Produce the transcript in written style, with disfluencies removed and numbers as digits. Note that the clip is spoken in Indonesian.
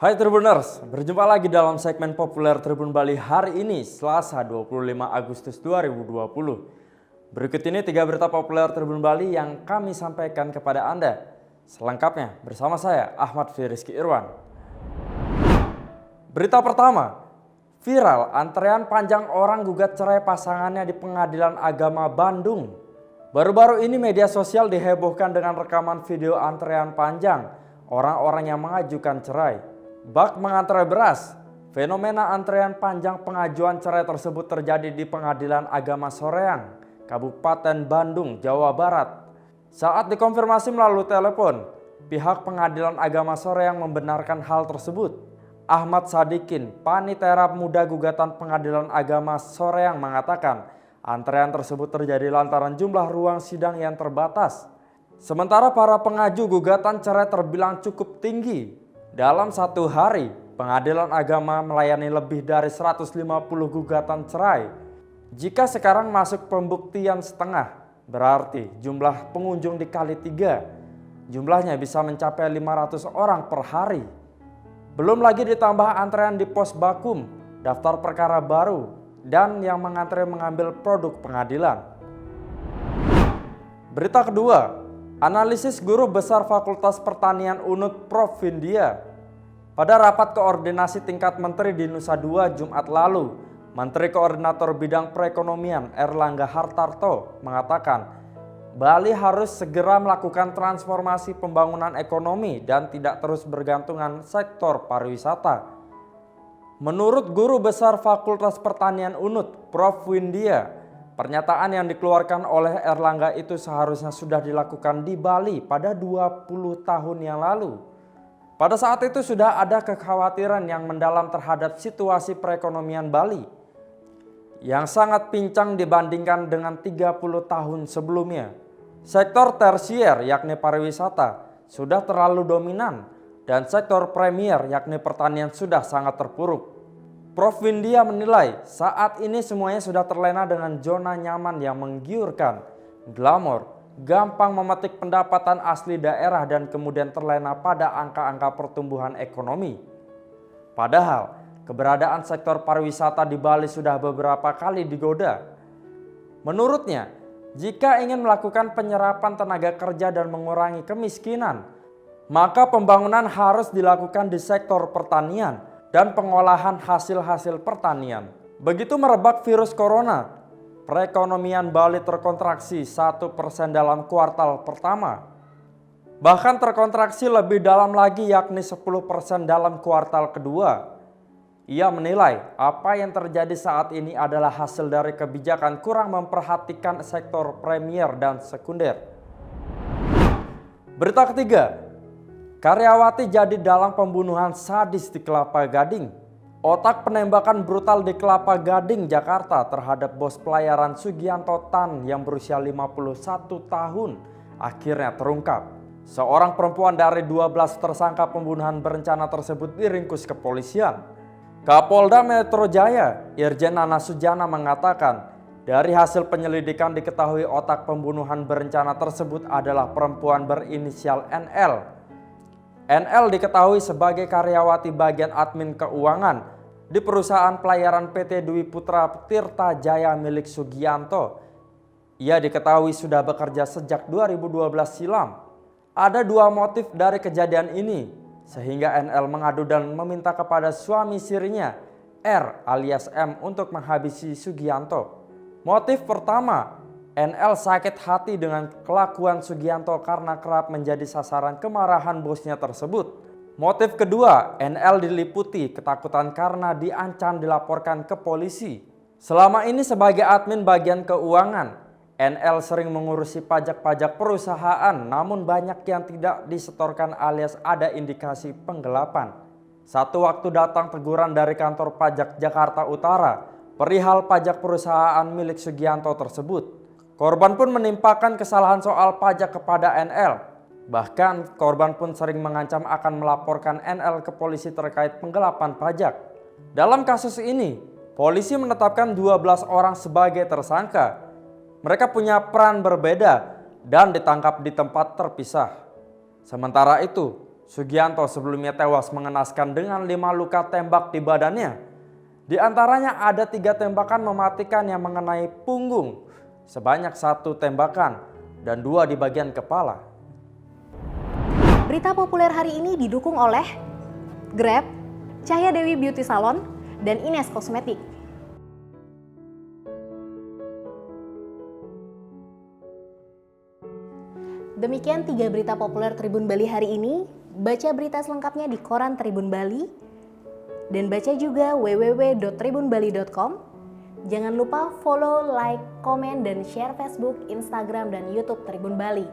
Hai Tribuners, berjumpa lagi dalam segmen populer Tribun Bali hari ini, Selasa 25 Agustus 2020. Berikut ini 3 berita populer Tribun Bali yang kami sampaikan kepada Anda. Selengkapnya bersama saya, Ahmad Firizki Irwan. Berita pertama, viral antrean panjang orang gugat cerai pasangannya di Pengadilan Agama Bandung. Baru-baru ini media sosial dihebohkan dengan rekaman video antrean panjang orang-orang yang mengajukan cerai. Bak mengantre beras. Fenomena antrean panjang pengajuan cerai tersebut terjadi di Pengadilan Agama Soreang, Kabupaten Bandung, Jawa Barat. Saat dikonfirmasi melalui telepon, pihak Pengadilan Agama Soreang membenarkan hal tersebut. Ahmad Sadikin, Panitera Muda Gugatan Pengadilan Agama Soreang mengatakan, antrean tersebut terjadi lantaran jumlah ruang sidang yang terbatas. Sementara para pengaju gugatan cerai terbilang cukup tinggi. Dalam satu hari, Pengadilan Agama melayani lebih dari 150 gugatan cerai. Jika sekarang masuk pembuktian setengah, berarti jumlah pengunjung dikali 3. Jumlahnya bisa mencapai 500 orang per hari. Belum lagi ditambah antrean di pos bakum, daftar perkara baru, dan yang mengantre mengambil produk pengadilan. Berita kedua, analisis Guru Besar Fakultas Pertanian UNUD Prof. Windia. Pada rapat koordinasi tingkat menteri di Nusa Dua Jumat lalu, Menteri Koordinator Bidang Perekonomian Erlangga Hartarto mengatakan, Bali harus segera melakukan transformasi pembangunan ekonomi dan tidak terus bergantungan sektor pariwisata. Menurut Guru Besar Fakultas Pertanian UNUD Prof. Windia, pernyataan yang dikeluarkan oleh Erlangga itu seharusnya sudah dilakukan di Bali pada 20 tahun yang lalu. Pada saat itu sudah ada kekhawatiran yang mendalam terhadap situasi perekonomian Bali yang sangat pincang dibandingkan dengan 30 tahun sebelumnya. Sektor tersier yakni pariwisata sudah terlalu dominan dan sektor premier yakni pertanian sudah sangat terpuruk. Prof. Windia menilai saat ini semuanya sudah terlena dengan zona nyaman yang menggiurkan, glamor, gampang memetik pendapatan asli daerah dan kemudian terlena pada angka-angka pertumbuhan ekonomi. Padahal keberadaan sektor pariwisata di Bali sudah beberapa kali digoda. Menurutnya, jika ingin melakukan penyerapan tenaga kerja dan mengurangi kemiskinan, maka pembangunan harus dilakukan di sektor pertanian dan pengolahan hasil-hasil pertanian. Begitu merebak virus corona, perekonomian Bali terkontraksi 1% dalam kuartal pertama. Bahkan terkontraksi lebih dalam lagi yakni 10% dalam kuartal kedua. Ia menilai apa yang terjadi saat ini adalah hasil dari kebijakan kurang memperhatikan sektor premier dan sekunder. Berita ketiga, karyawati jadi dalang pembunuhan sadis di Kelapa Gading. Otak penembakan brutal di Kelapa Gading, Jakarta terhadap bos pelayaran Sugianto Tan yang berusia 51 tahun akhirnya terungkap. Seorang perempuan dari 12 tersangka pembunuhan berencana tersebut diringkus kepolisian. Kapolda Metro Jaya, Irjen Nana Sujana mengatakan, dari hasil penyelidikan diketahui otak pembunuhan berencana tersebut adalah perempuan berinisial NL. NL diketahui sebagai karyawati bagian admin keuangan di perusahaan pelayaran PT Dwi Putra Tirta Jaya milik Sugianto. Ia diketahui sudah bekerja sejak 2012 silam. Ada 2 motif dari kejadian ini, sehingga NL mengadu dan meminta kepada suami sirinya, R alias M, untuk menghabisi Sugianto. Motif pertama, NL sakit hati dengan kelakuan Sugianto karena kerap menjadi sasaran kemarahan bosnya tersebut. Motif kedua, NL diliputi ketakutan karena diancam dilaporkan ke polisi. Selama ini sebagai admin bagian keuangan, NL sering mengurusi pajak-pajak perusahaan namun banyak yang tidak disetorkan alias ada indikasi penggelapan. Satu waktu datang teguran dari kantor pajak Jakarta Utara perihal pajak perusahaan milik Sugianto tersebut. Korban pun menimpakan kesalahan soal pajak kepada NL. Bahkan korban pun sering mengancam akan melaporkan NL ke polisi terkait penggelapan pajak. Dalam kasus ini, polisi menetapkan 12 orang sebagai tersangka. Mereka punya peran berbeda dan ditangkap di tempat terpisah. Sementara itu, Sugianto sebelumnya tewas mengenaskan dengan 5 luka tembak di badannya. Di antaranya ada 3 tembakan mematikan yang mengenai punggung, sebanyak 1 tembakan, dan 2 di bagian kepala. Berita populer hari ini didukung oleh Grab, Cahya Dewi Beauty Salon, dan Ines Kosmetik. Demikian 3 berita populer Tribun Bali hari ini. Baca berita selengkapnya di koran Tribun Bali dan baca juga www.tribunbali.com. Jangan lupa follow, like, komen, dan share Facebook, Instagram, dan YouTube Tribun Bali.